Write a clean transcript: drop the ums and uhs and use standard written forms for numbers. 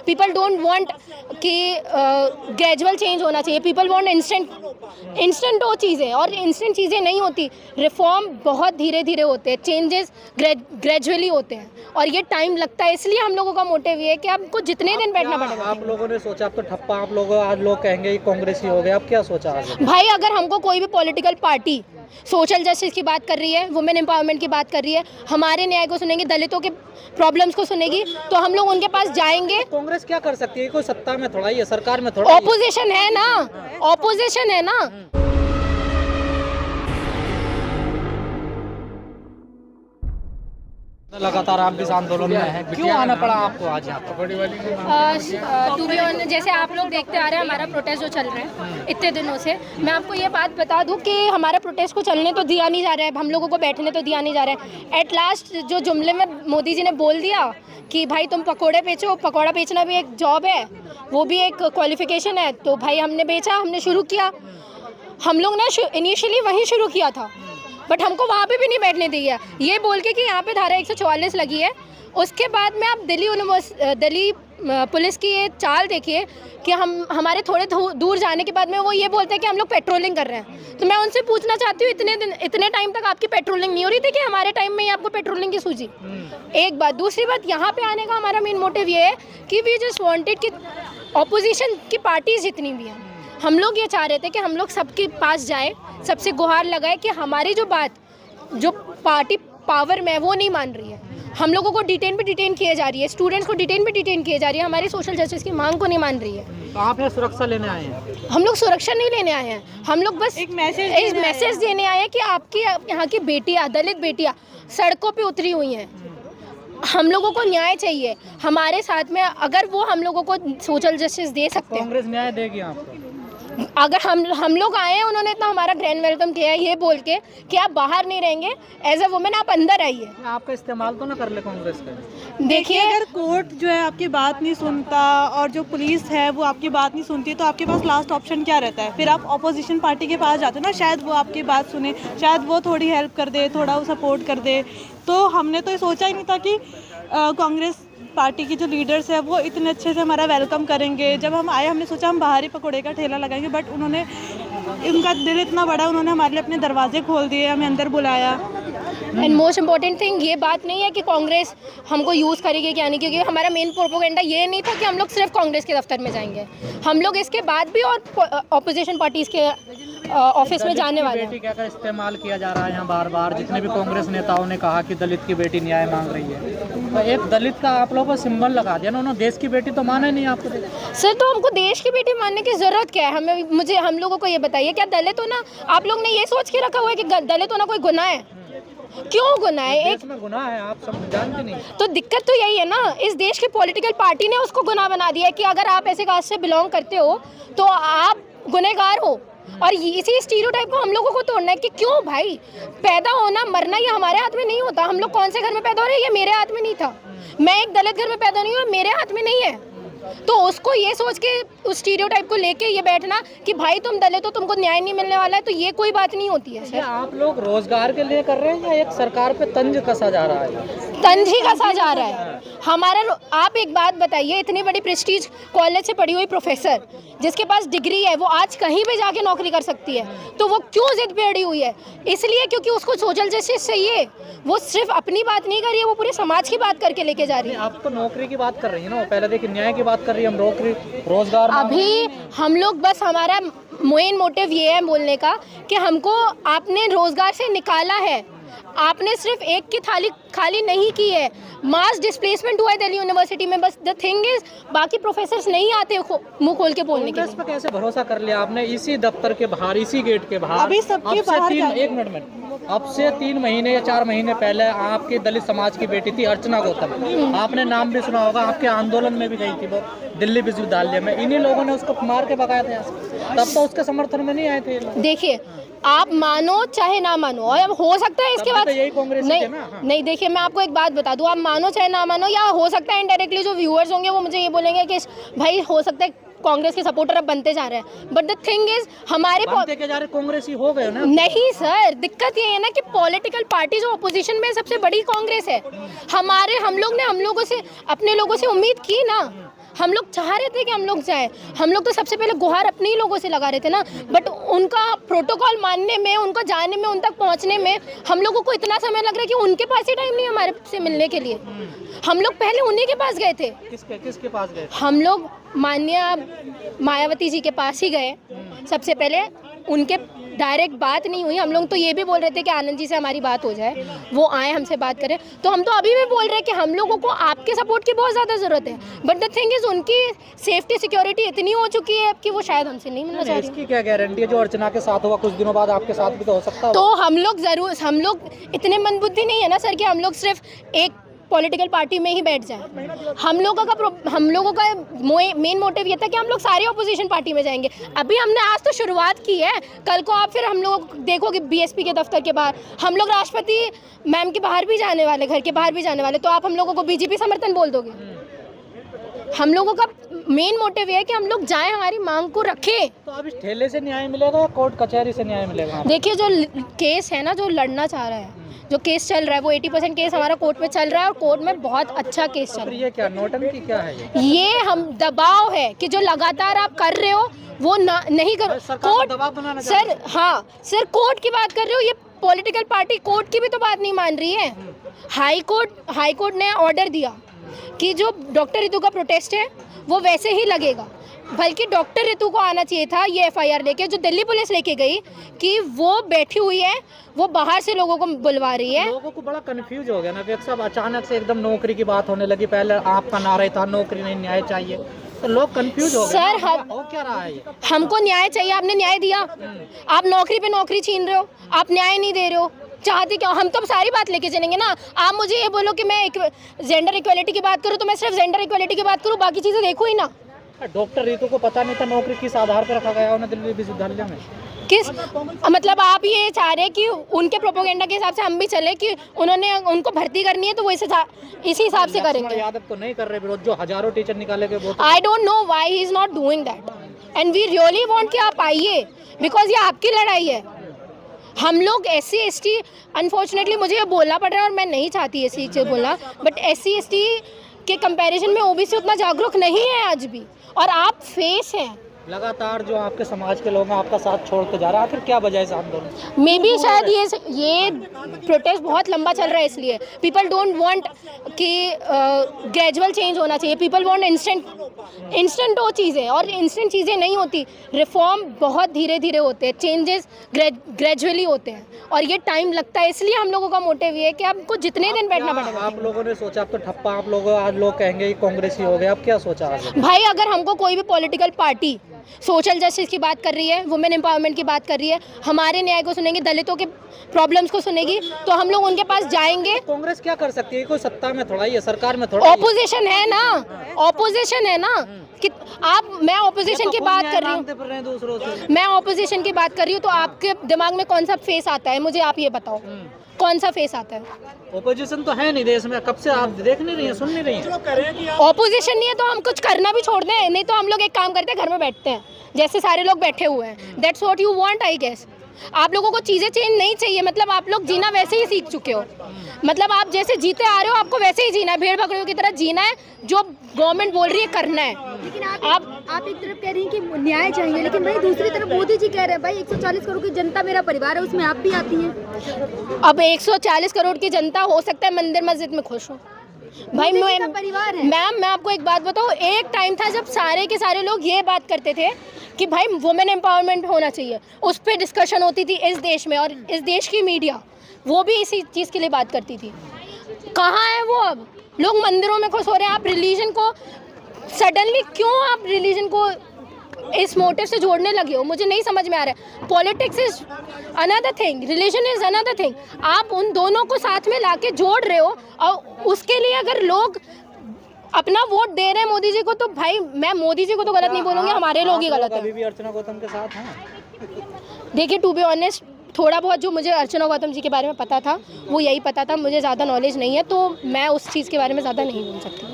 People don't want कि gradual change होना चाहिए, पीपल वांट इंस्टेंट वो चीज़ें, और इंस्टेंट चीज़ें नहीं होती। रिफॉर्म बहुत धीरे धीरे होते हैं, चेंजेस ग्रेजुअली होते हैं और ये टाइम लगता है। इसलिए हम लोगों का मोटिव ये है कि आपको जितने दिन बैठना पड़ेगा। आप लोगों ने सोचा, आप तो ठप्पा, आप लोग आज लोग कहेंगे कांग्रेसी हो गए, आप क्या सोचा आज? भाई अगर हमको कोई भी पॉलिटिकल पार्टी सोशल जस्टिस की बात कर रही है, वुमेन एम्पावरमेंट की बात कर रही है, हमारे न्याय को सुनेगी, दलितों के प्रॉब्लम्स को सुनेगी, तो हम लोग उनके पास जाएंगे। कांग्रेस क्या कर सकती है? कोई सत्ता में थोड़ा ही है, सरकार में थोड़ा। ऑपोजिशन है ना, ऑपोजिशन है ना। लगातार आप भी इस आंदोलन में हैं, क्यों आना पड़ा आपको आज यहाँ पर? टू बी ऑनेस्ट, जैसे आप लोग देखते आ रहे हैं हमारा प्रोटेस्ट जो चल रहा है इतने दिनों से, मैं आपको ये बात बता दूं कि हमारा प्रोटेस्ट को चलने तो दिया नहीं जा रहा है, हम लोगों को बैठने तो दिया नहीं जा रहा है। एट लास्ट जो जुमले में मोदी जी ने बोल दिया कि भाई तुम पकोड़े बेचो, पकोड़ा बेचना भी एक जॉब है, वो भी एक क्वालिफिकेशन है, तो भाई हमने बेचा, हमने शुरू किया। हम लोग ने इनिशियली वहीं शुरू किया था, बट हमको वहाँ पे भी नहीं बैठने दिया, ये बोल के कि यहाँ पे धारा 144 लगी है। उसके बाद में आप दिल्ली पुलिस की ये चाल देखिए कि हमारे थोड़े दूर जाने के बाद में वो ये बोलते हैं कि हम लोग पेट्रोलिंग कर रहे हैं। तो मैं उनसे पूछना चाहती हूँ, इतने टाइम तक आपकी पेट्रोलिंग नहीं हो रही थी कि हमारे टाइम में ही आपको पेट्रोलिंग की सूझी? एक बात। दूसरी बात, यहाँ पे आने का हमारा मेन मोटिव ये है कि वी जस्ट वांटेड कि ऑपोजिशन की पार्टीज जितनी भी हैं, हम लोग ये चाह रहे थे कि हम लोग सबके पास जाए, सबसे गुहार लगाए कि हमारी जो बात, जो पार्टी पावर में है वो नहीं मान रही है, हम लोगों को डिटेन किए जा रही है, स्टूडेंट्स को डिटेन किए जा रही है, हमारी सोशल जस्टिस की मांग को नहीं मान रही है। तो आप यहाँ सुरक्षा लेने आए हैं? हम लोग सुरक्षा नहीं लेने आए हैं, हम लोग बस एक मैसेज देने आए हैं कि आपकी यहाँ की बेटियाँ, दलित बेटियाँ सड़कों पे उतरी हुई हैं, हम लोगों को न्याय चाहिए। हमारे साथ में अगर वो हम लोगों को सोशल जस्टिस दे सकते हैं, कांग्रेस न्याय देगी आपको? अगर हम लोग आए हैं, उन्होंने इतना हमारा ग्रैंड वेलकम किया है ये बोल के कि आप बाहर नहीं रहेंगे, एज अ वुमेन आप अंदर आइए। आपका इस्तेमाल तो ना कर ले कांग्रेस का। देखिए, अगर कोर्ट जो है आपकी बात नहीं सुनता और जो पुलिस है वो आपकी बात नहीं सुनती, तो आपके पास लास्ट ऑप्शन क्या रहता है? फिर आप ऑपोजिशन पार्टी के पास जाते हो ना, शायद वो आपकी बात सुने, शायद वो थोड़ी हेल्प कर दे, थोड़ा वो सपोर्ट कर दे। तो हमने तो ये सोचा ही नहीं था कि कांग्रेस पार्टी की जो लीडर्स है वो इतने अच्छे से हमारा वेलकम करेंगे। जब हम आए, हमने सोचा हम बाहर ही पकौड़े का ठेला लगाएंगे, बट उन्होंने, उनका दिल इतना बड़ा, उन्होंने हमारे लिए अपने दरवाजे खोल दिए, हमें अंदर बुलाया। एंड मोस्ट इम्पॉर्टेंट थिंग ये बात नहीं है कि कांग्रेस हमको यूज़ करेगी क्या नहीं, क्योंकि हमारा मेन प्रोपोगेंडा ये नहीं था कि हम लोग सिर्फ कांग्रेस के दफ्तर में जाएंगे, हम लोग इसके बाद भी और अपोजिशन पार्टीज़ के ऑफिस में जाने वाले हैं। बेटी क्या इस्तेमाल किया जा रहा है यहाँ बार बार? जितने भी कांग्रेस नेताओं ने कहा कि दलित की बेटी न्याय मांग रही है, तो एक दलित का आप लोगों को सिंबल लगा दिया ना, उन्होंने देश की बेटी तो माना ही नहीं आपको। सर, तो हमको देश की बेटी मानने की जरूरत क्या है? हम लोगों को ये बताइए, क्या दलित होना आप लोग ने ये सोच के रखा हुआ है कि दलित होना कोई गुनाह है? क्यों गुनाह है? एक गुनाह है, आप सब जानते नहीं। तो दिक्कत तो यही है ना, इस देश की पॉलिटिकल पार्टी ने उसको गुनाह बना दिया है कि अगर आप ऐसे कास्ट से बिलोंग करते हो तो आप गुनहगार हो, और इसी स्टीरियोटाइप को हम लोगों को तोड़ना है कि क्यों भाई, पैदा होना मरना ये हमारे हाथ में नहीं होता। हम लोग कौन से घर में पैदा हो रहे हैं, ये मेरे हाथ में नहीं था। मैं एक दलित घर में पैदा नहीं हुआ, मेरे हाथ में नहीं है। तो उसको ये सोच के उस स्टीरियोटाइप को लेके ये बैठना कि भाई तुम दलित हो, तुमको न्याय नहीं मिलने वाला है, तो ये कोई बात नहीं होती है। क्या आप लोग रोजगार के लिए कर रहे हैं या एक सरकार पे तंज कसा जा रहा है? तंज ही कसा जा रहा है हमारा। आप एक बात बताइए, इतनी बड़ी प्रेस्टीज कॉलेज से पढ़ी हुई प्रोफेसर जिसके पास डिग्री है, वो आज कहीं भी जाके नौकरी कर सकती है, तो वो क्यों जिद पे अड़ी हुई है? इसलिए क्योंकि उसको सोशल जस्टिस चाहिए। वो सिर्फ अपनी बात नहीं कर रही है, वो पूरे समाज की बात करके लेके जा रही है। आप तो नौकरी की बात कर रही है ना, पहले देखिए न्याय की बात कर रही है, हम नौकरी रोजगार। अभी हम लोग बस, हमारा मेन मोटिव ये है बोलने का कि हमको आपने रोजगार से निकाला है, आपने सिर्फ एक की थाली खाली नहीं की है। मास डिस्प्लेसमेंट हुआ है दिल्ली यूनिवर्सिटी में, बस द थिंग इज बाकी प्रोफेसर्स नहीं आते मुंह खोल के बोलने के लिए। इस पर कैसे भरोसा कर लिया आपने? इसी दफ्तर के बाहर, इसी गेट के बाहर, अभी सबके बाहर एक मिनट में, अब से 3 महीने या 4 महीने पहले आपकी दलित समाज की बेटी थी अर्चना गौतम, आपने नाम भी सुना होगा, आपके आंदोलन में भी गई थी वो दिल्ली विश्वविद्यालय में, इन्हीं लोगों ने उसको मार के भगाया था, तब तो उसके समर्थन में नहीं आए थे। देखिए, आप मानो चाहे ना मानो, और हो सकता है इसके बाद यही कांग्रेस नहीं, हाँ। नहीं, देखिए मैं आपको एक बात बता दूं, आप मानो चाहे ना मानो, या हो सकता है इनडायरेक्टली जो व्यूअर्स होंगे वो मुझे ये बोलेंगे कि भाई हो सकता है कांग्रेस के सपोर्टर अब बनते जा रहे हैं, बट द थिंग इज हमारे कांग्रेस ही हो गए ना। नहीं सर, दिक्कत ये है ना कि पॉलिटिकल पार्टी जो अपोजिशन में सबसे बड़ी कांग्रेस है, हम लोगों से अपने लोगों से उम्मीद की ना, हम लोग चाह रहे थे कि हम लोग जाएं, हम लोग तो सबसे पहले गुहार अपने ही लोगों से लगा रहे थे ना, बट उनका प्रोटोकॉल मानने में, उनको जाने में, उन तक पहुंचने में हम लोगों को इतना समय लग रहा है कि उनके पास ही टाइम नहीं है हमारे से मिलने के लिए। हम लोग पहले उन्हीं के पास गए थे। किसके पास गए? हम लोग माननीय मायावती जी के पास ही गए सबसे पहले, उनके डायरेक्ट बात नहीं हुई। हम लोग तो ये भी बोल रहे थे कि आनंद जी से हमारी बात हो जाए, वो आए हमसे बात करें, तो हम तो अभी भी बोल रहे हैं कि हम लोगों को आपके सपोर्ट की बहुत ज़्यादा ज़रूरत है, बट द थिंग इज़ उनकी सेफ्टी सिक्योरिटी इतनी हो चुकी है अब कि वो शायद हमसे नहीं मिलना चाह रही। इसकी क्या गारंटी है? जो अर्चना के साथ हुआ कुछ दिनों बाद आपके साथ भी तो हो सकता है। तो हम लोग इतने मंदबुद्धि नहीं है ना सर कि हम लोग सिर्फ एक पॉलिटिकल पार्टी में ही बैठ जाएं। हम लोगों का मेन मोटिव ये था कि हम लोग सारी ऑपोजिशन पार्टी में जाएंगे। अभी हमने आज तो शुरुआत की है, कल को आप फिर हम लोग देखोगे बीएसपी के दफ्तर के बाहर हम लोग राष्ट्रपति मैम के बाहर भी जाने वाले, घर के बाहर भी जाने वाले, तो आप हम लोगों को बीजेपी समर्थन बोल दोगे? हम लोगों का मेन मोटिव ये है कि हम लोग जाएं, हमारी मांग को रखें। तो अब इस ठेले से न्याय मिलेगा या कोर्ट कचहरी से न्याय मिलेगा? देखिए, जो केस है ना, जो लड़ना चाह रहा है, जो केस चल रहा है, वो 80% केस हमारा कोर्ट में चल रहा है और कोर्ट में बहुत अच्छा केस चल रहा है। ये क्या नोटंकी क्या है? ये हम दबाव है कि जो लगातार आप कर रहे हो वो नहीं करो। कोर्ट सर, हाँ सर, कोर्ट की बात कर रहे हो, ये पॉलिटिकल पार्टी कोर्ट की भी तो बात नहीं मान रही है। हाई कोर्ट ने ऑर्डर दिया कि जो डॉक्टर रितु का प्रोटेस्ट है वो वैसे ही लगेगा, बल्कि डॉक्टर रितु को आना चाहिए था ये एफआईआर लेके, जो दिल्ली पुलिस लेके गई कि वो बैठी हुई है, वो बाहर से लोगों को बुलवा रही है। लोगों को बड़ा कंफ्यूज हो गया ना कि सब अचानक से एकदम नौकरी की बात होने लगी। पहले आपका नारा था नौकरी नहीं न्याय चाहिए, तो लोग कंफ्यूज हो गए। सर, हो क्या रहा है ये? हमको न्याय चाहिए, आपने न्याय दिया, आप नौकरी पे नौकरी छीन रहे हो, आप न्याय नहीं दे रहे हो। चाहते क्यों? हम तो सारी बात लेके चलेंगे ना। आप मुझे ये बोलो कि मैं जेंडर इक्वलिटी की बात करूँ तो मैं सिर्फ जेंडर इक्वलिटी की बात करूँ, बाकी चीज़ें देखो ही ना। डॉक्टर रितु को पता नहीं था नौकरी किस आधार पर रखा गया उन्हें दिल्ली विश्वविद्यालय में? किस मतलब आप ये चाह रहे हैं कि उनके प्रोपोगेंडा के हिसाब से हम भी चले कि उनको भर्ती करनी है तो वो इसी हिसाब से करेंगे? यादव तो नहीं कर रहे विरोध, जो हजारों टीचर निकाले गए। I don't know why he is not doing that and we really want कि आप आइए, बिकॉज ये आपकी लड़ाई है। हम लोग SC ST, अनफॉर्चुनेटली मुझे ये बोलना पड़ रहा है और मैं नहीं चाहती ऐसी चीज़ बोलना, बट SC ST के कंपैरिजन में OBC उतना जागरूक नहीं है आज भी, और आप फेस हैं। लगातार जो आपके समाज के लोग हैं आपका साथ छोड़ते जा रहे हैं, आखिर क्या वजह है इस आंदोलन? मे बी शायद ये प्रोटेस्ट बहुत लंबा चल रहा है, इसलिए पीपल डोंट वांट कि ग्रेजुअल चेंज होना चाहिए। पीपल वांट इंस्टेंट हो चीज़ें, और इंस्टेंट चीज़ें नहीं होती। रिफॉर्म बहुत धीरे धीरे होते हैं, चेंजेस ग्रेजुअली होते हैं, और ये टाइम लगता है। इसलिए हम लोगों का मोटिव ये है कि आपको जितने दिन बैठना पड़ेगा। आप लोगों ने सोचा, अब तो ठप्पा आप लोग, आज लोग कहेंगे कांग्रेसी हो गए, अब क्या सोचा आगे? भाई, अगर हमको कोई भी पॉलिटिकल पार्टी सोशल जस्टिस की बात कर रही है, वुमेन एम्पावरमेंट की बात कर रही है, हमारे न्याय को सुनेगी, दलितों के प्रॉब्लम्स को सुनेगी, तो हम लोग उनके पास जाएंगे। तो कांग्रेस क्या कर सकती है? कोई सत्ता में थोड़ा ही है, सरकार में थोड़ा। ऑपोजिशन है ना, ऑपोजिशन है ना कि मैं ऑपोजिशन की बात कर रही हूँ, मैं ऑपोजिशन की बात कर रही हूँ, तो आपके दिमाग में कौन सा फेस आता है? मुझे आप ये बताओ, कौन सा फेस आता है? ओपोजिशन तो है नहीं देश में, कब से आप देख नहीं रही हैं, सुन नहीं रही हैं? ऑपोजिशन नहीं है तो हम कुछ करना भी छोड़ दें, नहीं तो हम लोग एक काम करते हैं, घर में बैठते हैं जैसे सारे लोग बैठे हुए हैं। That's what you want, I guess. आप लोगों को चीज़ें चेंज नहीं चाहिए, मतलब आप लोग जीना वैसे ही सीख चुके हो, मतलब आप जैसे जीते आ रहे हो आपको वैसे ही जीना है, भेड़ बकरियों की तरह जीना है, जो गवर्नमेंट बोल रही है करना है। लेकिन आप एक तरफ कह रही हैं कि न्याय चाहिए, लेकिन भाई दूसरी तरफ मोदी जी कह रहे हैं भाई 140 करोड़ की जनता मेरा परिवार है, उसमें आप भी आती हैं। अब 140 करोड़ की जनता हो सकता है मंदिर मस्जिद में खुश हो, भाई परिवार है। मैम, मैं आपको एक बात बताऊँ, एक टाइम था जब सारे के सारे लोग ये बात करते थे कि भाई वुमेन एम्पावरमेंट होना चाहिए, उस पर डिस्कशन होती थी इस देश में, और इस देश की मीडिया वो भी इसी चीज़ के लिए बात करती थी। कहाँ है वो? अब लोग मंदिरों में खुश हो रहे हैं। आप रिलीजन को सडनली क्यों आप रिलीजन को इस मोटिव से जोड़ने लगे हो? मुझे नहीं समझ में आ रहा है। Politics is another thing, religion is another thing. आप उन दोनों को साथ में लाके जोड़ रहे हो, और उसके लिए अगर लोग अपना वोट दे रहे हैं मोदी जी को, तो भाई मैं मोदी जी को तो गलत नहीं बोलूँगी, हमारे लोग ही गलत है। अभी भी अर्चना गौतम के साथ हैं? देखिए, टू बी ऑनेस्ट, थोड़ा बहुत जो मुझे अर्चना गौतम जी के बारे में पता था वो यही पता था, मुझे ज़्यादा नॉलेज नहीं है, तो मैं उस चीज़ के बारे में ज़्यादा नहीं बोल सकती।